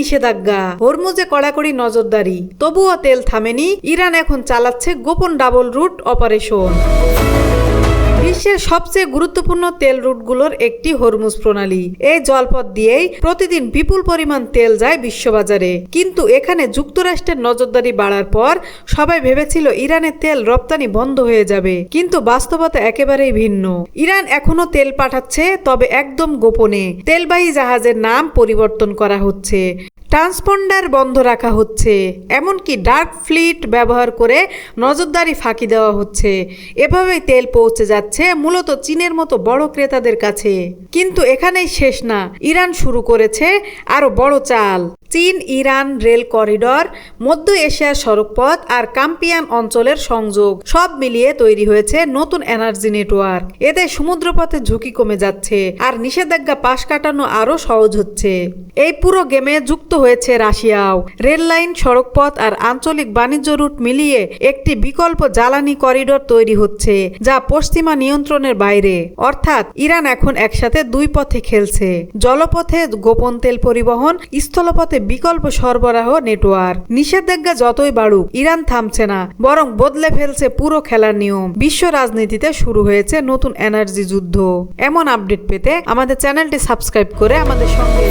নিষেধাজ্ঞা, হরমুজে কড়াকড়ি নজরদারি, তবুও তেল থামেনি। ইরান এখন চালাচ্ছে গোপন ডাবল রুট অপারেশন। বিশ্বের সবচেয়ে গুরুত্বপূর্ণ তেল রুটগুলোর একটি হরমুজ প্রণালী। এই জলপথ দিয়েই প্রতিদিন বিপুল পরিমাণ তেল যায় বিশ্ববাজারে। কিন্তু এখানে যুক্তরাষ্ট্রের নজরদারি বাড়ার পর সবাই ভেবেছিল ইরানের তেল রপ্তানি বন্ধ হয়ে যাবে, কিন্তু বাস্তবতা একেবারেই ভিন্ন। ইরান এখনো তেল পাঠাচ্ছে, তবে একদম গোপনে। তেলবাহী জাহাজের নাম পরিবর্তন করা হচ্ছে, ট্রান্সপন্ডার বন্ধ রাখা হচ্ছে, এমনকি ডার্ক ফ্লিট ব্যবহার করে নজরদারি ফাঁকি দেওয়া হচ্ছে। এভাবেই তেল পৌঁছে যাচ্ছে মূলত চীনের মতো বড় ক্রেতাদের কাছে। কিন্তু এখানেই শেষ না, ইরান শুরু করেছে আরো বড় চাল। চীন ইরান রেল করিডর, মধ্য এশিয়ার সড়কপথ আর কাম্পিয়ান অঞ্চলের সংযোগ সব মিলিয়ে তৈরি হয়েছে নতুন এনার্জি নেটওয়ার্ক। এতে সমুদ্রপথে ঝুঁকি কমে যাচ্ছে আর নিষেধাজ্ঞা পাশ কাটানো আরো সহজ হচ্ছে। এই পুরো গেমে যুক্ত হয়েছে রাশিয়াও। রেল লাইন, সড়কপথ আর আঞ্চলিক বাণিজ্য রুট মিলিয়ে একটি বিকল্প জ্বালানি করিডর তৈরি হচ্ছে, যা পশ্চিমা নিয়ন্ত্রণের বাইরে। অর্থাৎ ইরান এখন একসাথে দুই পথে খেলছে, জলপথে গোপন তেল পরিবহন, স্থলপথে বিকল্প সরবরাহ নেটওয়ার্ক। নিষেধাজ্ঞা যতই বাড়ুক, ইরান থামছে না, বরং বদলে ফেলছে পুরো খেলার নিয়ম। বিশ্ব রাজনীতিতে শুরু হয়েছে নতুন এনার্জি যুদ্ধ। এমন আপডেট পেতে আমাদের চ্যানেলটি সাবস্ক্রাইব করে আমাদের সঙ্গে